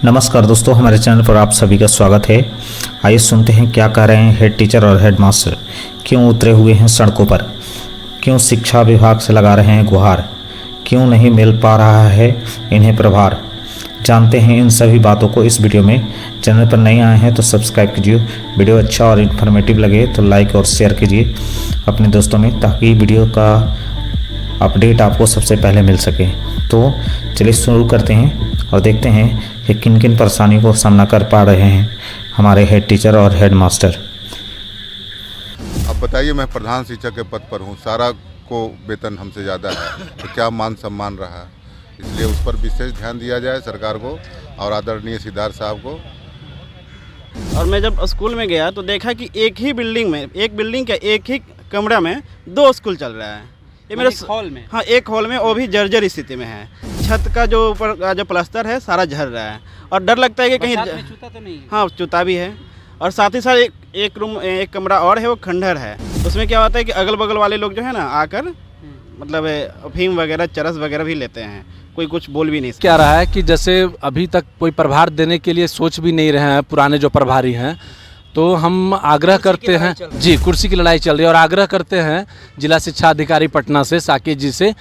नमस्कार दोस्तों, हमारे चैनल पर आप सभी का स्वागत है। आइए सुनते हैं क्या कह रहे हैं हेड टीचर और हेड मास्टर। क्यों उतरे हुए हैं सड़कों पर, क्यों शिक्षा विभाग से लगा रहे हैं गुहार, क्यों नहीं मिल पा रहा है इन्हें प्रभार। जानते हैं इन सभी बातों को इस वीडियो में। चैनल पर नए आए हैं तो सब्सक्राइब कीजिए। वीडियो अच्छा और इन्फॉर्मेटिव लगे तो लाइक और शेयर कीजिए अपने दोस्तों में, ताकि वीडियो का अपडेट आपको सबसे पहले मिल सके। तो चलिए शुरू करते हैं और देखते हैं कि किन किन परेशानियों को सामना कर पा रहे हैं हमारे हेड टीचर और हेड मास्टर। अब बताइए, मैं प्रधान शिक्षक के पद पर हूँ, सारा को वेतन हमसे ज़्यादा है, तो क्या मान सम्मान रहा है? इसलिए उस पर विशेष ध्यान दिया जाए सरकार को और आदरणीय सिद्धार्थ साहब को। और मैं जब स्कूल में गया तो देखा कि एक बिल्डिंग के एक ही कमरा में 2 स्कूल चल रहा है। ये मेरे हॉल में, हाँ, एक हॉल में, वो भी जर्जर स्थिति में है। छत का जो ऊपर का जो प्लास्टर है सारा झड़ रहा है और डर लगता है कि कहीं चूता तो नहीं है। हाँ, चूता भी है। और साथ ही साथ एक कमरा और है, वो खंडहर है। उसमें क्या होता है कि अगल बगल वाले लोग जो है ना आकर मतलब अफीम वगैरह, चरस वगैरह भी लेते हैं। कोई कुछ बोल भी नहीं सकता। क्या रहा है कि जैसे अभी तक कोई प्रभार देने के लिए सोच भी नहीं रहे हैं पुराने जो प्रभारी हैं, तो हम आग्रह करते हैं जी, कुर्सी की लड़ाई चल रही है और आग्रह करते हैं जिला शिक्षा अधिकारी पटना से, साकेत जी से,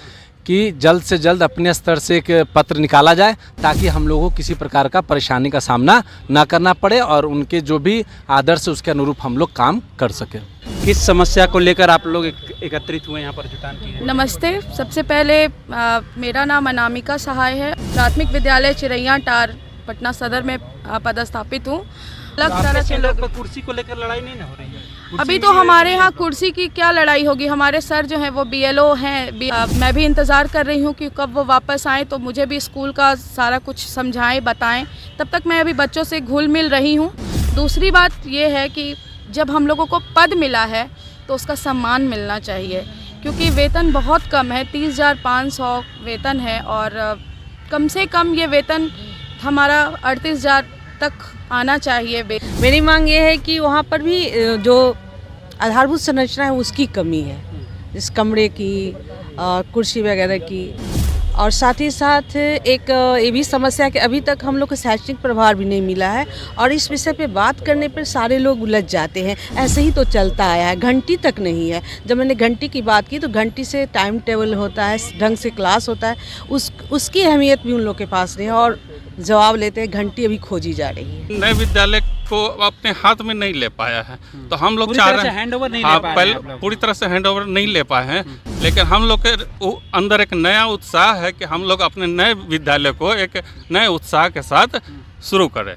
कि जल्द से जल्द अपने स्तर से एक पत्र निकाला जाए ताकि हम लोगों को किसी प्रकार का परेशानी का सामना ना करना पड़े और उनके जो भी आदर्श है उसके अनुरूप हम लोग काम कर सकें। किस समस्या को लेकर आप लोग एकत्रित हुए यहाँ पर जुटान किए? नमस्ते। सबसे पहले मेरा नाम अनामिका सहाय है। प्राथमिक विद्यालय चिरैया टार पटना सदर में पदस्थापित हूँ। कुर्सी को लेकर लड़ाई नहीं ना हो रही है? अभी तो हमारे यहाँ कुर्सी की क्या लड़ाई होगी। हमारे सर जो हैं वो BLO हैं। मैं भी इंतज़ार कर रही हूँ कि कब वो वापस आएँ तो मुझे भी स्कूल का सारा कुछ समझाएं, बताएं। तब तक मैं अभी बच्चों से घुल मिल रही हूँ। दूसरी बात ये है कि जब हम लोगों को पद मिला है तो उसका सम्मान मिलना चाहिए, क्योंकि वेतन बहुत कम है। 30,500 वेतन है और कम से कम ये वेतन हमारा 38,000 तक आना चाहिए। मेरी मांग ये है कि वहाँ पर भी जो आधारभूत संरचना है उसकी कमी है, इस कमरे की, कुर्सी वगैरह की। और साथ ही साथ एक ये भी समस्या है कि अभी तक हम लोग को शैक्षणिक प्रभार भी नहीं मिला है और इस विषय पे बात करने पर सारे लोग उलझ जाते हैं। ऐसे ही तो चलता आया है, घंटी तक नहीं है। जब मैंने घंटी की बात की तो घंटी से टाइम टेबल होता है, ढंग से क्लास होता है, उसकी अहमियत भी उन लोग के पास नहीं है और जवाब लेते हैं घंटी अभी खोजी जा रही है। नए विद्यालय को अपने हाथ में नहीं ले पाया है, तो हम लोग चाह रहे हैं हैंडओवर नहीं हाँ, ले पाए पहले हैं। पूरी तरह से हैंडओवर नहीं ले पाए हैं, लेकिन हम लोग के अंदर एक नया उत्साह है कि हम लोग अपने नए विद्यालय को एक नए उत्साह के साथ शुरू करें।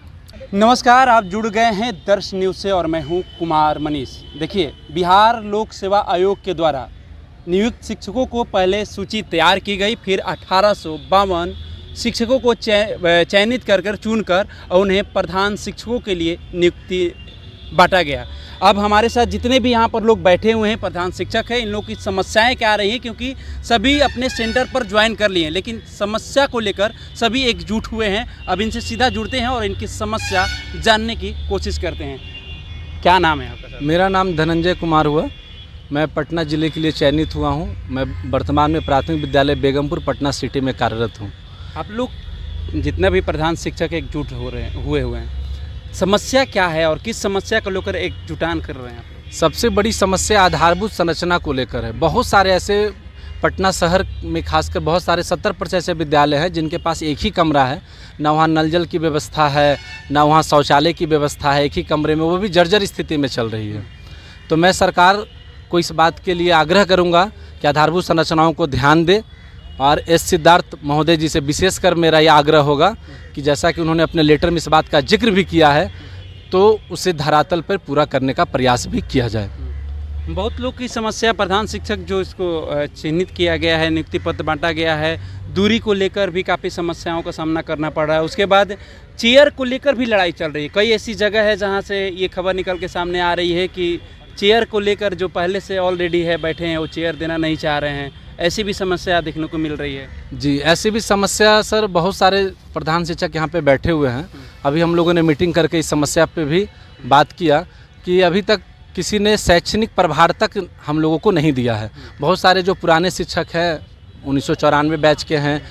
नमस्कार, आप जुड़ गए हैं दर्श न्यूज़ से और मैं हूं कुमार मनीष। देखिए, बिहार लोक सेवा आयोग के द्वारा नियुक्त शिक्षकों को पहले सूची तैयार की गई, फिर 1852 शिक्षकों को चयनित कर चुनकर और उन्हें प्रधान शिक्षकों के लिए नियुक्ति बांटा गया। अब हमारे साथ जितने भी यहाँ पर लोग बैठे हुए हैं प्रधान शिक्षक हैं, इन लोगों की समस्याएं क्या आ रही हैं, क्योंकि सभी अपने सेंटर पर ज्वाइन कर लिए हैं, लेकिन समस्या को लेकर सभी एकजुट हुए हैं। अब इनसे सीधा जुड़ते हैं और इनकी समस्या जानने की कोशिश करते हैं। क्या नाम है आपका? मेरा नाम धनंजय कुमार हुआ। मैं पटना ज़िले के लिए चयनित हुआ हूँ। मैं वर्तमान में प्राथमिक विद्यालय बेगमपुर पटना सिटी में कार्यरत हूँ। आप लोग जितने भी प्रधान शिक्षक एकजुट हुए हैं, समस्या क्या है और किस समस्या को लेकर एकजुटान कर रहे हैं आप? सबसे बड़ी समस्या आधारभूत संरचना को लेकर है। बहुत सारे ऐसे पटना शहर में खासकर बहुत सारे 70% ऐसे विद्यालय हैं जिनके पास एक ही कमरा है, ना वहाँ नल जल की व्यवस्था है, ना वहाँ शौचालय की व्यवस्था है। एक ही कमरे में, वो भी जर्जर स्थिति में चल रही है। तो मैं सरकार को इस बात के लिए आग्रह करूँगा कि आधारभूत संरचनाओं को ध्यान दे और सिद्धार्थ महोदय जी से विशेषकर मेरा यह आग्रह होगा कि जैसा कि उन्होंने अपने लेटर में इस बात का जिक्र भी किया है, तो उसे धरातल पर पूरा करने का प्रयास भी किया जाए। बहुत लोग की समस्या प्रधान शिक्षक जो इसको चिन्हित किया गया है, नियुक्ति पत्र बांटा गया है, दूरी को लेकर भी काफ़ी समस्याओं का सामना करना पड़ रहा है। उसके बाद चेयर को लेकर भी लड़ाई चल रही है। कई ऐसी जगह है जहाँ से ये खबर निकल के सामने आ रही है कि चेयर को लेकर जो पहले से ऑलरेडी है बैठे हैं वो चेयर देना नहीं चाह रहे हैं। ऐसी भी समस्या देखने को मिल रही है। जी, ऐसी भी समस्या सर, बहुत सारे प्रधान शिक्षक यहाँ पे बैठे हुए हैं। अभी हम लोगों ने मीटिंग करके इस समस्या पे भी बात किया कि अभी तक किसी ने शैक्षणिक प्रभार तक हम लोगों को नहीं दिया है। बहुत सारे जो पुराने शिक्षक हैं 1994 बैच के हैं,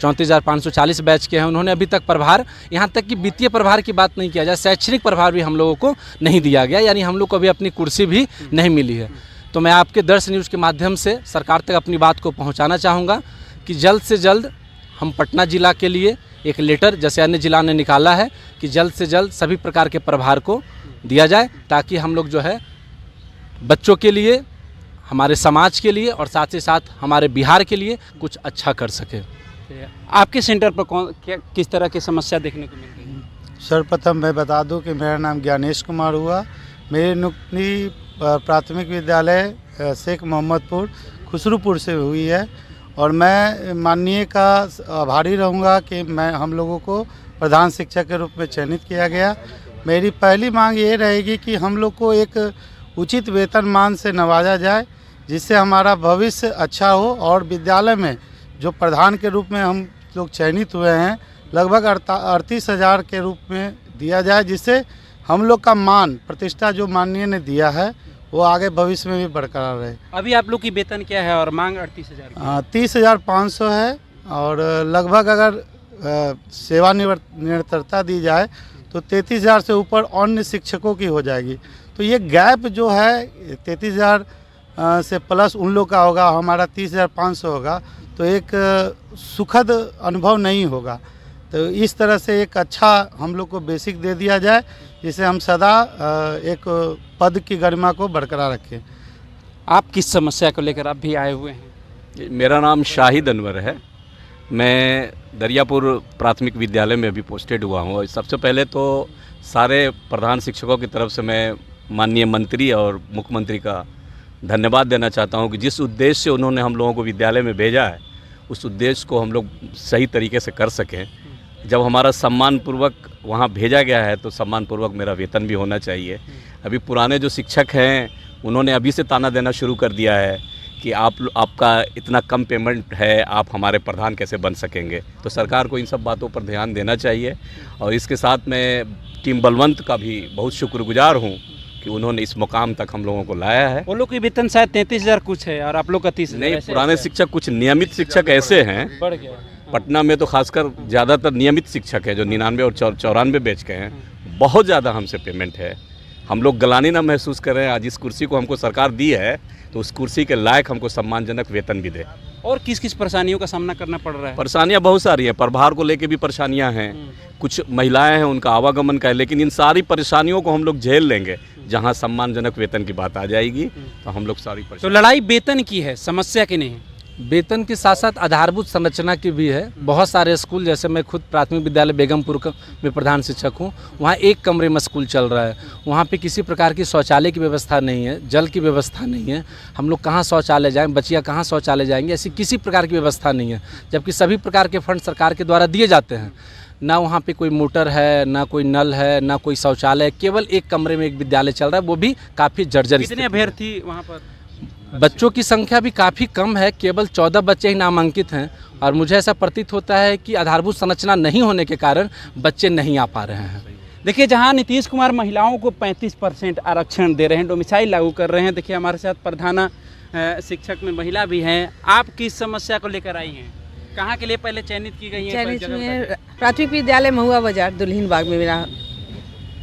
34,540 बैच के हैं। उन्होंने अभी तक प्रभार, यहाँ तक कि वित्तीय प्रभार की बात नहीं किया जाए, शैक्षणिक प्रभार भी हम लोगों को नहीं दिया गया, यानी हम लोग को अभी अपनी कुर्सी भी नहीं मिली है। तो मैं आपके दर्श न्यूज़ के माध्यम से सरकार तक अपनी बात को पहुँचाना चाहूँगा कि जल्द से जल्द हम पटना ज़िला के लिए एक लेटर, जैसे अन्य ज़िला ने निकाला है, कि जल्द से जल्द सभी प्रकार के प्रभार को दिया जाए, ताकि हम लोग जो है बच्चों के लिए, हमारे समाज के लिए और साथ ही साथ हमारे बिहार के लिए कुछ अच्छा कर सके। आपके सेंटर पर किस तरह की समस्या देखने को मिल रही है? सर्वप्रथम मैं बता दूं कि मेरा नाम ज्ञानेश कुमार हुआ। मेरी नियुक्ति प्राथमिक विद्यालय शेख मोहम्मदपुर खुसरूपुर से हुई है और मैं माननीय का आभारी रहूँगा कि हम लोगों को प्रधान शिक्षक के रूप में चयनित किया गया। मेरी पहली मांग ये रहेगी कि हम लोग को एक उचित वेतनमान से नवाजा जाए, जिससे हमारा भविष्य अच्छा हो और विद्यालय में जो प्रधान के रूप में हम लोग चयनित हुए हैं लगभग 38,000 के रूप में दिया जाए, जिससे हम लोग का मान प्रतिष्ठा जो माननीय ने दिया है वो आगे भविष्य में भी बरकरार रहे। अभी आप लोग की वेतन क्या है और मांग 38,000? 30,500 है और लगभग अगर सेवानिवृत्तता दी जाए तो 33,000 से ऊपर अन्य शिक्षकों की हो जाएगी। तो ये गैप जो है 33,000 से प्लस उन लोग का होगा, हमारा 30,500 होगा, तो एक सुखद अनुभव नहीं होगा। तो इस तरह से एक अच्छा हम लोग को बेसिक दे दिया जाए, जिससे हम सदा एक पद की गरिमा को बरकरार रखें। आप किस समस्या को लेकर आप भी आए हुए हैं? मेरा नाम शाहिद अनवर है। मैं दरियापुर प्राथमिक विद्यालय में अभी पोस्टेड हुआ हूँ। सबसे पहले तो सारे प्रधान शिक्षकों की तरफ से मैं माननीय मंत्री और मुख्यमंत्री का धन्यवाद देना चाहता हूँ कि जिस उद्देश्य से उन्होंने हम लोगों को विद्यालय में भेजा है, उस उद्देश्य को हम लोग सही तरीके से कर सकें। जब हमारा सम्मानपूर्वक वहाँ भेजा गया है तो सम्मानपूर्वक मेरा वेतन भी होना चाहिए। अभी पुराने जो शिक्षक हैं उन्होंने अभी से ताना देना शुरू कर दिया है कि आपका इतना कम पेमेंट है, आप हमारे प्रधान कैसे बन सकेंगे। तो सरकार को इन सब बातों पर ध्यान देना चाहिए। और इसके साथ मैं टीम बलवंत का भी बहुत शुक्रगुजार हूँ कि उन्होंने इस मुकाम तक हम लोगों को लाया है। वो लोग की वेतन शायद 33,000 कुछ है और आप लोग का 30,000। नहीं, पुराने शिक्षक, कुछ नियमित शिक्षक ऐसे हैं, बढ़ गया पटना में तो खासकर ज़्यादातर नियमित शिक्षक है जो 99 और 94 बैच के हैं, बहुत ज़्यादा हमसे पेमेंट है। हम लोग गलानी ना महसूस कर रहे हैं। आज इस कुर्सी को हमको सरकार दी है तो उस कुर्सी के लायक हमको सम्मानजनक वेतन भी दे। और किस किस परेशानियों का सामना करना पड़ रहा है? परेशानियां बहुत सारी हैं। प्रभार को लेके भी परेशानियां हैं, कुछ महिलाएं हैं उनका आवागमन का है, लेकिन इन सारी परेशानियों को हम लोग झेल लेंगे। जहां सम्मानजनक वेतन की बात आ जाएगी तो हम लोग सारी तो लड़ाई वेतन की है, समस्या की नहीं है। वेतन के साथ साथ आधारभूत संरचना की भी है। बहुत सारे स्कूल, जैसे मैं खुद प्राथमिक विद्यालय बेगमपुर में प्रधान शिक्षक हूँ, वहाँ एक कमरे में स्कूल चल रहा है। वहाँ पे किसी प्रकार की शौचालय की व्यवस्था नहीं है, जल की व्यवस्था नहीं है। हम लोग कहाँ शौचालय जाएँ, बच्चियाँ कहाँ शौचालय जाएंगी, ऐसी किसी प्रकार की व्यवस्था नहीं है। जबकि सभी प्रकार के फंड सरकार के द्वारा दिए जाते हैं। ना वहाँ पे कोई मोटर है, ना कोई नल है, ना कोई शौचालय, केवल एक कमरे में एक विद्यालय चल रहा है, वो भी काफ़ी जर्जर। कितने अभ्यर्थी वहाँ पर? बच्चों की संख्या भी काफ़ी कम है, केवल 14 बच्चे ही नामांकित हैं। और मुझे ऐसा प्रतीत होता है कि आधारभूत संरचना नहीं होने के कारण बच्चे नहीं आ पा रहे हैं। देखिए, जहां नीतीश कुमार महिलाओं को 35% आरक्षण दे रहे हैं, डोमिसाइल लागू कर रहे हैं, देखिए हमारे साथ प्रधान शिक्षक में महिला भी हैं। आप किस समस्या को लेकर आई हैं? कहाँ के लिए पहले चयनित की गई है? प्राथमिक विद्यालय महुआ बाजार दुल्हिन बाग में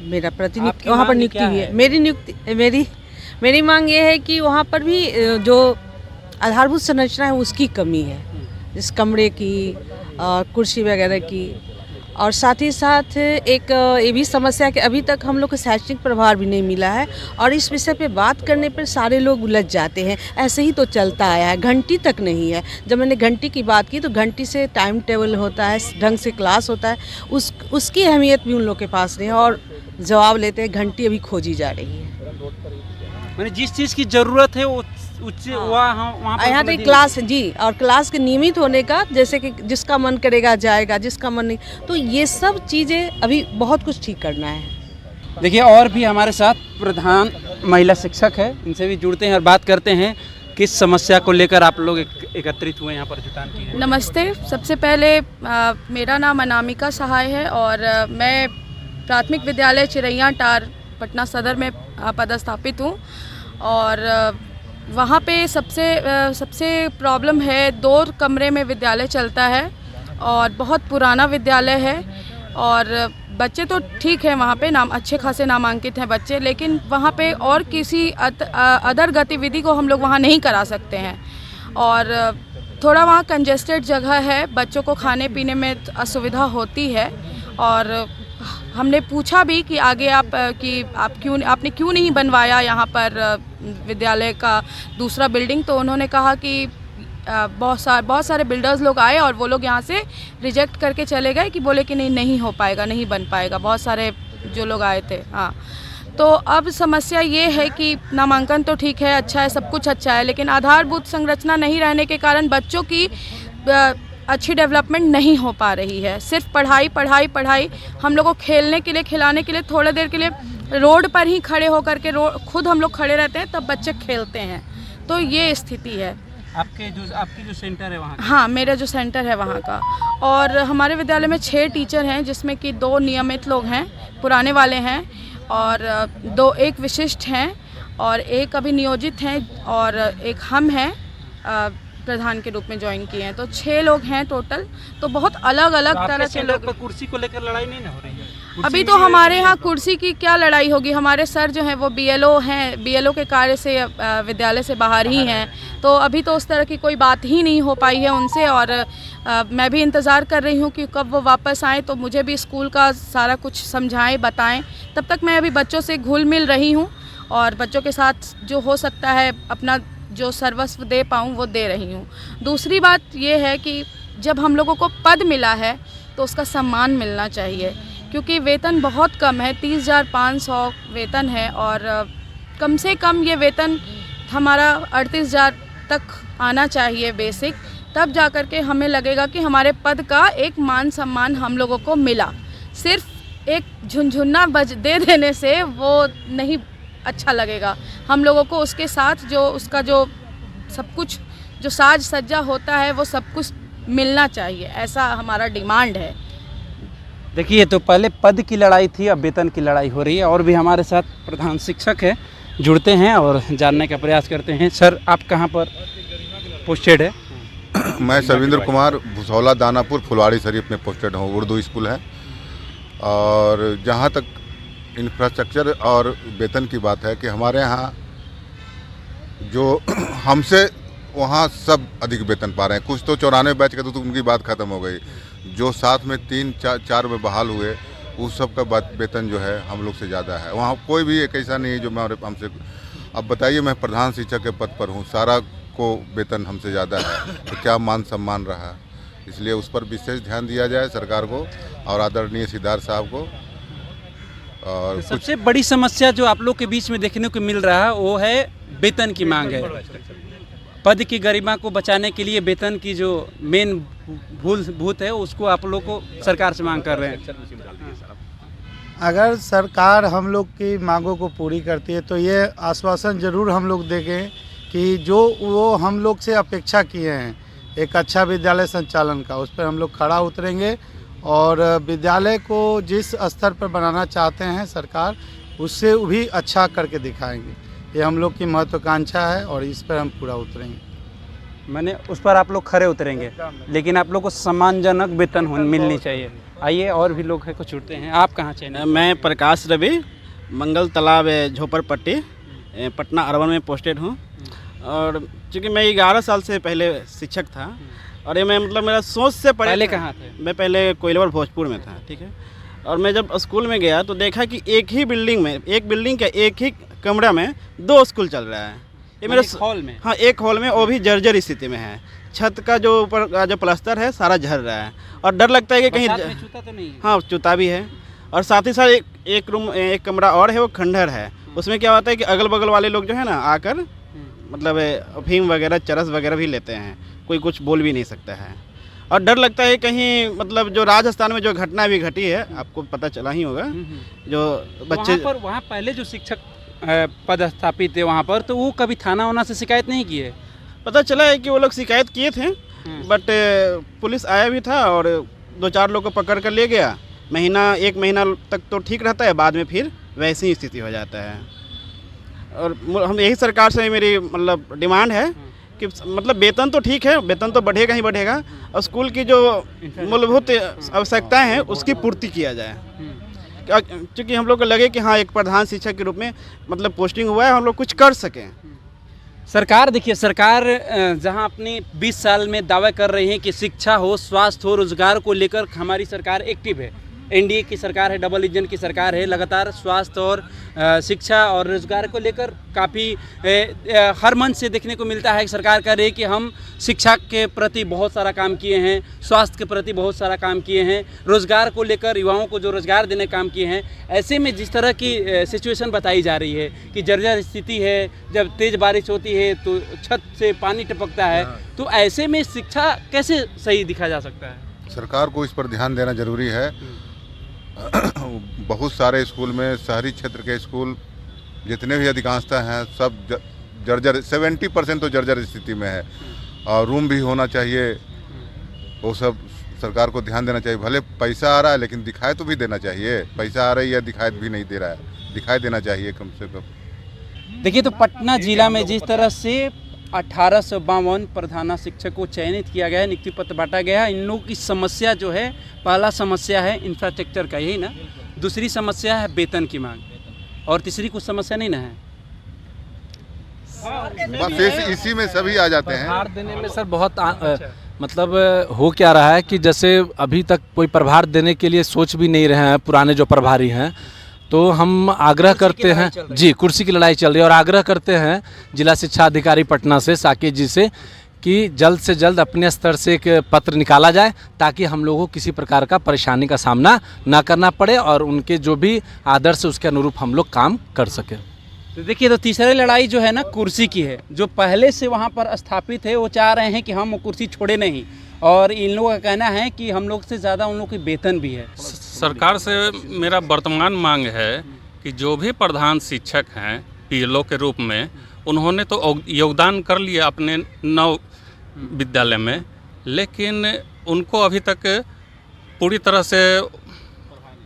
मेरा प्रतिनियुक्ति वहाँ पर नियुक्ति हुई है। मेरी मांग ये है कि वहाँ पर भी जो आधारभूत संरचना है उसकी कमी है, इस कमरे की, कुर्सी वगैरह की। और साथ ही साथ एक ये भी समस्या कि अभी तक हम लोग को शैक्षणिक प्रभार भी नहीं मिला है और इस विषय पे बात करने पर सारे लोग उलझ जाते हैं। ऐसे ही तो चलता आया है, घंटी तक नहीं है। जब मैंने घंटी की बात की तो घंटी से टाइम टेबल होता है, ढंग से क्लास होता है, उसकी अहमियत भी उन लोग के पास नहीं है और जवाब लेते हैं घंटी अभी खोजी जा रही है। मैंने जिस चीज़ की ज़रूरत है वो वहाँ यहाँ तो क्लास जी, और क्लास के नियमित होने का, जैसे कि जिसका मन करेगा जाएगा, जिसका मन नहीं, तो ये सब चीज़ें अभी बहुत कुछ ठीक करना है। देखिए, और भी हमारे साथ प्रधान महिला शिक्षक है, इनसे भी जुड़ते हैं और बात करते हैं किस समस्या को लेकर आप लोग एकत्रित हुए यहाँ पर जुटान की है। नमस्ते। सबसे पहले मेरा नाम अनामिका सहाय है और मैं प्राथमिक विद्यालय चिरैया टार पटना सदर में पदस्थापित हूँ। और वहाँ पे सबसे प्रॉब्लम है, 2 कमरे में विद्यालय चलता है और बहुत पुराना विद्यालय है और बच्चे तो ठीक है, वहाँ पे अच्छे खासे नामांकित हैं बच्चे, लेकिन वहाँ पे और किसी अदर गतिविधि को हम लोग वहाँ नहीं करा सकते हैं और थोड़ा वहाँ कंजेस्टेड जगह है, बच्चों को खाने पीने में असुविधा होती है। और हमने पूछा भी कि आगे आपने क्यों नहीं बनवाया यहाँ पर विद्यालय का दूसरा बिल्डिंग, तो उन्होंने कहा कि बहुत सारे बिल्डर्स लोग आए और वो लोग यहाँ से रिजेक्ट करके चले गए कि बोले कि नहीं हो पाएगा, नहीं बन पाएगा, बहुत सारे जो लोग आए थे। हाँ, तो अब समस्या ये है कि नामांकन तो ठीक है, अच्छा है, सब कुछ अच्छा है, लेकिन आधारभूत संरचना नहीं रहने के कारण बच्चों की अच्छी डेवलपमेंट नहीं हो पा रही है। सिर्फ पढ़ाई। हम लोग को खेलने के लिए, खिलाने के लिए, थोड़ी देर के लिए रोड पर ही खड़े होकर के खुद हम लोग खड़े रहते हैं, तब बच्चे खेलते हैं। तो ये स्थिति है। आपकी जो सेंटर है वहाँ का? हाँ, मेरा जो सेंटर है वहाँ का। और हमारे विद्यालय में 6 टीचर हैं, जिसमें कि 2 नियमित लोग हैं, पुराने वाले हैं, और 1 विशिष्ट हैं और 1 अभी नियोजित हैं और 1 हम हैं प्रधान के रूप में ज्वाइन किए हैं। तो 6 लोग हैं टोटल। तो बहुत अलग तरह के लोग। कुर्सी को लेकर लड़ाई नहीं ना हो रही है? अभी तो हमारे यहाँ कुर्सी की क्या लड़ाई होगी, हमारे सर जो हैं वो BLO हैं, BLO के कार्य से विद्यालय से बाहर ही हैं, तो अभी तो उस तरह की कोई बात ही नहीं हो पाई है उनसे। और मैं भी इंतज़ार कर रही हूँ कि कब वो वापस आएँ, तो मुझे भी स्कूल का सारा कुछ समझाएं, बताएं। तब तक मैं अभी बच्चों से घुल मिल रही हूँ और बच्चों के साथ जो हो सकता है अपना जो सर्वस्व दे पाऊँ वो दे रही हूँ। दूसरी बात ये है कि जब हम लोगों को पद मिला है तो उसका सम्मान मिलना चाहिए, क्योंकि वेतन बहुत कम है, 30,500 वेतन है और कम से कम ये वेतन हमारा 38,000 तक आना चाहिए बेसिक, तब जा कर के हमें लगेगा कि हमारे पद का एक मान सम्मान हम लोगों को मिला। सिर्फ एक झुनझुना दे देने से वो नहीं अच्छा लगेगा। हम लोगों को उसके साथ जो उसका जो सब कुछ जो साज सज्जा होता है वो सब कुछ मिलना चाहिए, ऐसा हमारा डिमांड है। देखिए, तो पहले पद की लड़ाई थी, अब वेतन की लड़ाई हो रही है। और भी हमारे साथ प्रधान शिक्षक है, जुड़ते हैं और जानने का प्रयास करते हैं। सर, आप कहाँ पर पोस्टेड है? मैं सर्विंद्र कुमार भुसौला दानापुर फुलवाड़ी शरीफ में पोस्टेड हूँ। उर्दू स्कूल है। और जहाँ तक इंफ्रास्ट्रक्चर और वेतन की बात है कि हमारे यहाँ जो हमसे वहाँ सब अधिक वेतन पा रहे हैं। कुछ तो 94 बैच के तो उनकी बात ख़त्म हो गई, जो साथ में 3-4 में बहाल हुए उस सब का वेतन जो है हम लोग से ज़्यादा है। वहाँ कोई भी एक ऐसा नहीं है जो हमसे। अब बताइए, मैं प्रधान शिक्षक के पद पर हूँ, सारा को वेतन हमसे ज़्यादा है, तो क्या मान सम्मान रहा? इसलिए उस पर विशेष ध्यान दिया जाए सरकार को और आदरणीय सिद्धार्थ साहब को। और तो सबसे बड़ी समस्या जो आप लोग के बीच में देखने को मिल रहा है वो है वेतन की मांग है। पद की गरिमा को बचाने के लिए वेतन की जो मेन भूत है उसको आप लोग को सरकार से मांग कर रहे हैं। अगर सरकार हम लोग की मांगों को पूरी करती है तो ये आश्वासन ज़रूर हम लोग देंगे कि जो वो हम लोग से अपेक्षा किए हैं एक अच्छा विद्यालय संचालन का, उस पर हम लोग खड़ा उतरेंगे और विद्यालय को जिस स्तर पर बनाना चाहते हैं सरकार, उससे भी अच्छा करके दिखाएंगे। ये हम लोग की महत्वाकांक्षा है और इस पर हम पूरा उतरेंगे। मैंने उस पर आप लोग खड़े उतरेंगे, लेकिन आप लोग को सम्मानजनक वेतन मिलनी चाहिए। आइए, और भी लोग हैं, कुछ जुड़ते हैं। आप कहाँ चाहिए? मैं प्रकाश रवि, मंगल तालाब झोपड़पट्टी, पटना अर्बन में पोस्टेड हूँ। और चूँकि मैं 11 साल से पहले शिक्षक था और ये मैं मतलब मेरा सोच से पहले कहाँ थे? मैं पहले कोइलवर भोजपुर में था, ठीक है। और मैं जब स्कूल में गया तो देखा कि एक ही बिल्डिंग में, एक बिल्डिंग का एक ही कमरा में 2 स्कूल चल रहा है। ये मेरे हॉल में? हाँ, एक हॉल में, वो भी जर्जर स्थिति में है। छत का जो ऊपर का जो प्लास्टर है सारा झड़ रहा है और डर लगता है कि कहीं चूता तो नहीं है? हाँ, चूता भी है। और साथ ही साथ एक कमरा और है, वो खंडहर है। उसमें क्या होता है कि अगल बगल वाले लोग जो है ना आकर मतलब अफीम वगैरह, चरस वगैरह भी लेते हैं, कोई कुछ बोल भी नहीं सकता है। और डर लगता है कहीं मतलब जो राजस्थान में जो घटना भी घटी है, आपको पता चला ही होगा, जो बच्चे वहाँ पहले जो शिक्षक पदस्थापित थे वहाँ पर, तो वो कभी थाना वाना से शिकायत नहीं की है? पता चला है कि वो लोग शिकायत किए थे, बट पुलिस आया भी था और 2-4 लोग को पकड़ कर ले गया। 1 महीना तक तो ठीक रहता है, बाद में फिर वैसी ही स्थिति हो जाता है। और हम यही सरकार से मेरी मतलब डिमांड है कि मतलब वेतन तो ठीक है, वेतन तो बढ़ेगा ही बढ़ेगा, और स्कूल की जो मूलभूत आवश्यकताएं हैं उसकी पूर्ति किया जाए। क्योंकि हम लोग को लगे कि हाँ एक प्रधान शिक्षक के रूप में मतलब पोस्टिंग हुआ है, हम लोग कुछ कर सकें। सरकार देखिए, सरकार जहां अपने 20 साल में दावा कर रही है कि शिक्षा हो, स्वास्थ्य हो, रोजगार को लेकर हमारी सरकार एक्टिव है। एनडीए की सरकार है, डबल इंजन की सरकार है, लगातार स्वास्थ्य और शिक्षा और रोजगार को लेकर काफ़ी हर मंच से देखने को मिलता है कि सरकार कह रही है कि हम शिक्षा के प्रति बहुत सारा काम किए हैं, स्वास्थ्य के प्रति बहुत सारा काम किए हैं, रोजगार को लेकर युवाओं को जो रोजगार देने काम किए हैं। ऐसे में जिस तरह की सिचुएशन बताई जा रही है कि जर्जर स्थिति है, जब तेज़ बारिश होती है तो छत से पानी टपकता है, तो ऐसे में शिक्षा कैसे सही दिखा जा सकता है? सरकार को इस पर ध्यान देना जरूरी है। बहुत सारे स्कूल में, शहरी क्षेत्र के स्कूल जितने भी अधिकांशतः हैं सब जर्जर 70% तो जर्जर स्थिति में है, और रूम भी होना चाहिए। वो सब सरकार को ध्यान देना चाहिए। भले पैसा आ रहा है लेकिन दिखाई तो भी देना चाहिए। पैसा आ रही है, दिखाई भी नहीं दे रहा है, दिखाई देना चाहिए कम से कम। देखिए, तो पटना जिला में जिस तरह से 1852 प्रधान शिक्षक को चयनित किया गया है, नियुक्ति पत्र बांटा गया है। इन लोगों की समस्या जो है, पहला समस्या है इंफ्रास्ट्रक्चर का, यही ना, दूसरी समस्या है वेतन की मांग, और तीसरी कुछ समस्या नहीं ना है। बस इसी में सभी आ जाते हैं। प्रभार देने में सर बहुत मतलब हो क्या रहा है कि जैसे अभी तक कोई प्रभार देने के लिए सोच भी नहीं रहे हैं पुराने जो प्रभारी हैं, तो हम आग्रह करते हैं जी, कुर्सी की लड़ाई चल रही है, और आग्रह करते हैं जिला शिक्षा अधिकारी पटना से, साकेत जी से, कि जल्द से जल्द अपने स्तर से एक पत्र निकाला जाए ताकि हम लोगों को किसी प्रकार का परेशानी का सामना ना करना पड़े और उनके जो भी आदर्श है उसके अनुरूप हम लोग काम कर सकें। तो देखिए, तो तीसरी लड़ाई जो है ना कुर्सी की है। जो पहले से वहाँ पर स्थापित है वो चाह रहे हैं कि हम वो कुर्सी छोड़े नहीं, और इन लोगों का कहना है कि हम लोग से ज़्यादा उन लोगों की वेतन भी है। सरकार से मेरा वर्तमान मांग है कि जो भी प्रधान शिक्षक हैं पीएलओ के रूप में, उन्होंने तो योगदान कर लिया अपने 9 विद्यालय में, लेकिन उनको अभी तक पूरी तरह से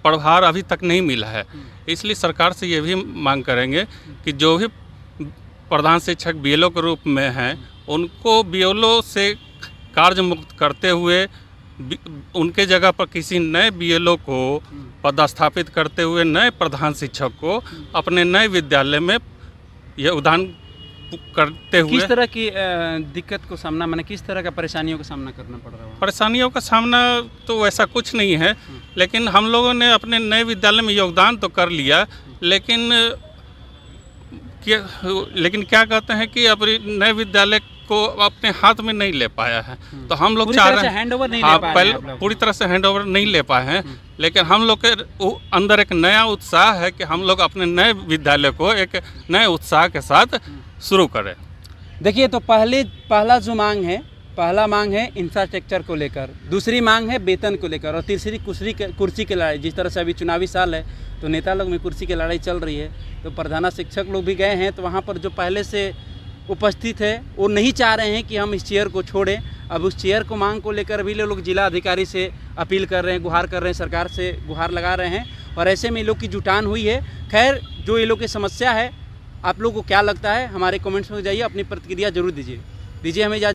प्रभार अभी तक नहीं मिला है। इसलिए सरकार से ये भी मांग करेंगे कि जो भी प्रधान शिक्षक बीएलओ के रूप में हैं, उनको बीएलओ से कार्य मुक्त करते हुए उनके जगह पर किसी नए बीएलओ को पदस्थापित करते हुए नए प्रधान शिक्षक को अपने नए विद्यालय में योगदान करते हुए किस तरह की दिक्कत को सामना, माने किस तरह का परेशानियों का सामना करना पड़ रहा है? परेशानियों का सामना तो वैसा कुछ नहीं है, लेकिन हम लोगों ने अपने नए विद्यालय में योगदान तो कर लिया, लेकिन क्या कहते हैं कि अपने नए विद्यालय को अपने हाथ में नहीं ले पाया है। तो हम लोग चाह रहे हैं हैंडओवर नहीं हाँ, ले पाए पहले हैं, पूरी तरह से हैंडओवर नहीं ले पाए हैं, लेकिन हम लोग के अंदर एक नया उत्साह है कि हम लोग अपने नए विद्यालय को एक नए उत्साह के साथ शुरू करें। देखिए, तो पहला जो मांग है, पहला मांग है इंफ्रास्ट्रक्चर को लेकर, दूसरी मांग है वेतन को लेकर, और तीसरी कुर्सी की लड़ाई। जिस तरह से अभी चुनावी साल है तो नेता लोग में कुर्सी की लड़ाई चल रही है, तो प्रधान शिक्षक लोग भी गए हैं, तो वहाँ पर जो पहले से उपस्थित है वो नहीं चाह रहे हैं कि हम इस चेयर को छोड़ें। अब उस चेयर को मांग को लेकर भी लोग जिला अधिकारी से अपील कर रहे हैं, गुहार कर रहे हैं, सरकार से गुहार लगा रहे हैं, और ऐसे में लोग की जुटान हुई है। खैर, जो ये लोग की समस्या है, आप लोग को क्या लगता है हमारे कमेंट्स में जाइए, अपनी प्रतिक्रिया जरूर दीजिए हमें।